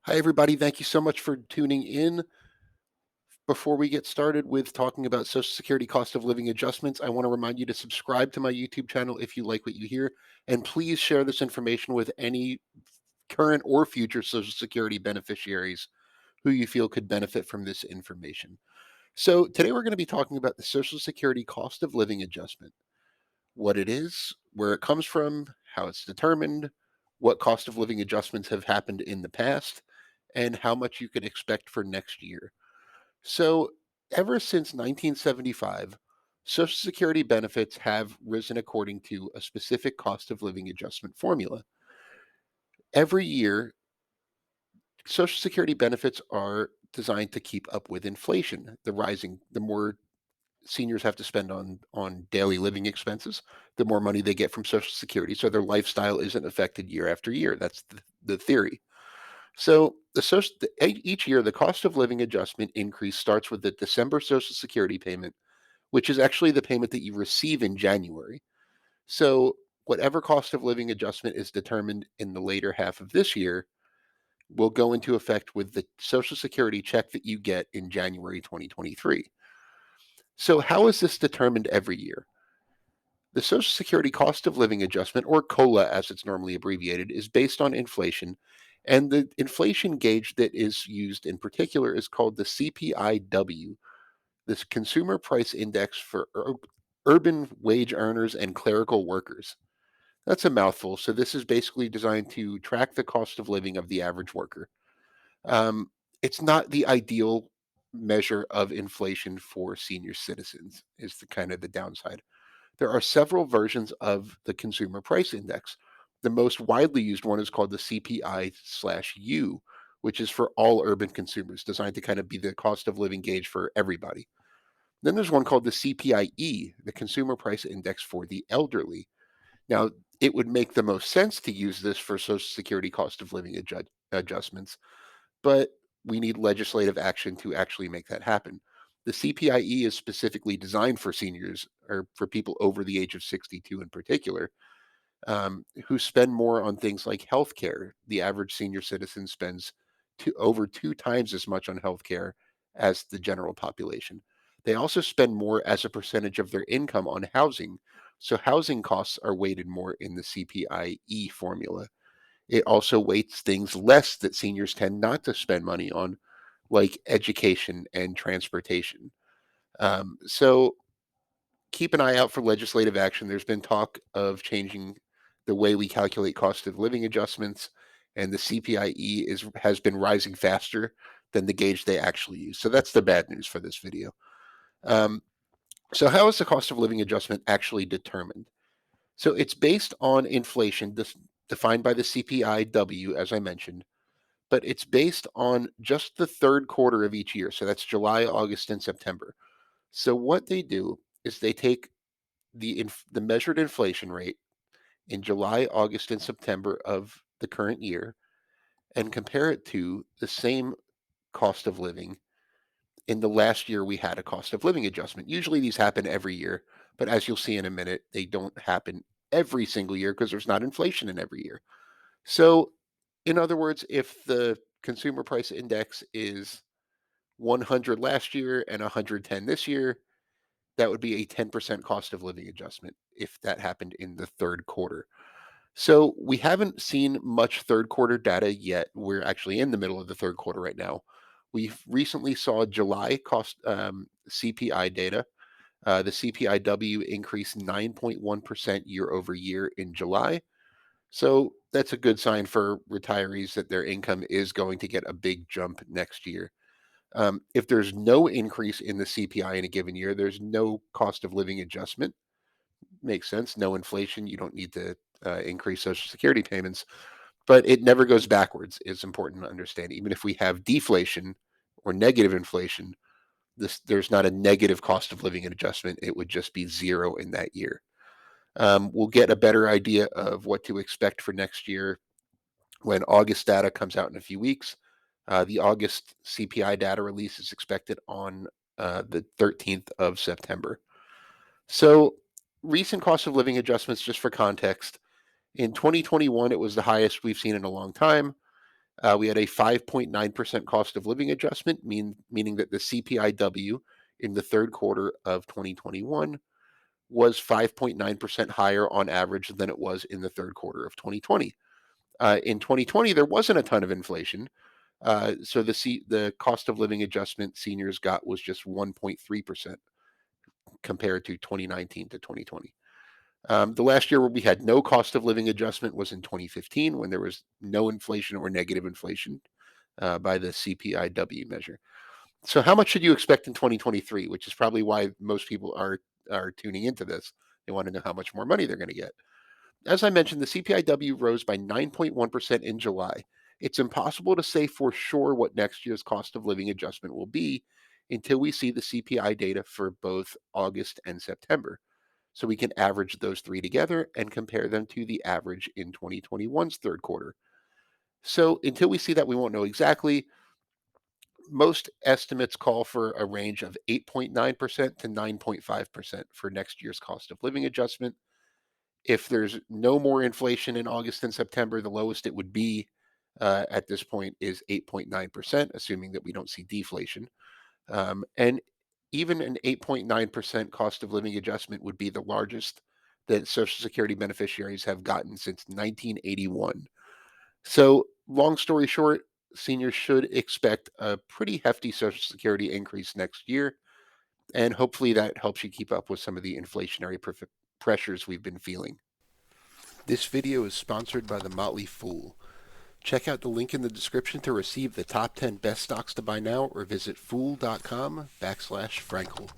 Hi, everybody. Thank you so much for tuning in. Before we get started with talking about Social Security cost of living adjustments, I want to remind you to subscribe to my YouTube channel if you like what you hear. And please share this information with any current or future Social Security beneficiaries who you feel could benefit from this information. So, today we're going to be talking about the Social Security cost of living adjustment, what it is, where it comes from, how it's determined, what cost of living adjustments have happened in the past, and how much you can expect for next year. So, ever since 1975, Social Security benefits have risen according to a specific cost of living adjustment formula. Every year, Social Security benefits are designed to keep up with inflation. The more seniors have to spend on daily living expenses, the more money they get from Social Security, so their lifestyle isn't affected year after year. That's the theory. So each year, the cost of living adjustment increase starts with the December Social Security payment, which is actually the payment that you receive in January. So whatever cost of living adjustment is determined in the later half of this year will go into effect with the Social Security check that you get in January 2023. So how is this determined every year? The Social Security cost of living adjustment, or COLA as it's normally abbreviated, is based on inflation. And the inflation gauge that is used in particular is called the CPIW, this Consumer Price Index for urban wage earners and clerical workers. That's a mouthful. So, this is basically designed to track the cost of living of the average worker. Um, it's not the ideal measure of inflation for senior citizens, is the kind of the downside. There are several versions of the Consumer Price Index. The most widely used one is called the CPI/U, which is for all urban consumers, designed to kind of be the cost of living gauge for everybody. Then there's one called the CPIE, the Consumer Price Index for the elderly. Now, it would make the most sense to use this for Social Security cost of living adjustments, but we need legislative action to actually make that happen. The CPIE is specifically designed for seniors or for people over the age of 62 in particular, who spend more on things like healthcare. The average senior citizen spends over two times as much on healthcare as the general population. They also spend more as a percentage of their income on housing. So housing costs are weighted more in the CPIE formula. It also weights things less that seniors tend not to spend money on, like education and transportation. So keep an eye out for legislative action. There's been talk of changing the way we calculate cost of living adjustments, and the CPIE has been rising faster than the gauge they actually use. So that's the bad news for this video. Um, so how is the cost of living adjustment actually determined? So it's based on inflation, defined by the CPIW, as I mentioned, but it's based on just the third quarter of each year. So that's July, August, and September. So what they do is they take the measured inflation rate in July, August, and September of the current year and compare it to the same cost of living in the last year we had a cost of living adjustment. Usually these happen every year, but as you'll see in a minute, they don't happen every single year because there's not inflation in every year. So, in other words, if the consumer price index is 100 last year and 110 this year, that would be a 10% cost of living adjustment if that happened in the third quarter. So we haven't seen much third quarter data yet. We're actually in the middle of the third quarter right now. We recently saw July cost CPI data. The CPIW increased 9.1% year over year in July. So that's a good sign for retirees that their income is going to get a big jump next year. If there's no increase in the CPI in a given year, there's no cost of living adjustment. Makes sense. No inflation. You don't need to increase Social Security payments, but it never goes backwards. It's important to understand. Even if we have deflation or negative inflation, there's not a negative cost of living adjustment. It would just be zero in that year. We'll get a better idea of what to expect for next year when August data comes out in a few weeks. The August CPI data release is expected on the 13th of September. So, recent cost of living adjustments, just for context, in 2021, it was the highest we've seen in a long time. We had a 5.9% cost of living adjustment, meaning that the CPIW in the third quarter of 2021 was 5.9% higher on average than it was in the third quarter of 2020. In 2020, there wasn't a ton of inflation. So the cost of living adjustment seniors got was just 1.3% compared to 2019 to 2020. The last year where we had no cost of living adjustment was in 2015, when there was no inflation or negative inflation by the CPIW measure. So, how much should you expect in 2023? Which is probably why most people are tuning into this. They want to know how much more money they're going to get. As I mentioned, the CPIW rose by 9.1% in July. It's impossible to say for sure what next year's cost of living adjustment will be until we see the CPI data for both August and September. So we can average those three together and compare them to the average in 2021's third quarter. So until we see that, we won't know exactly. Most estimates call for a range of 8.9% to 9.5% for next year's cost of living adjustment. If there's no more inflation in August and September, the lowest it would be at this point is 8.9%, assuming that we don't see deflation. And even an 8.9% cost of living adjustment would be the largest that Social Security beneficiaries have gotten since 1981. So, long story short, seniors should expect a pretty hefty Social Security increase next year. And hopefully that helps you keep up with some of the inflationary pressures we've been feeling. This video is sponsored by The Motley Fool. Check out the link in the description to receive the top 10 best stocks to buy now, or visit fool.com/Frankel.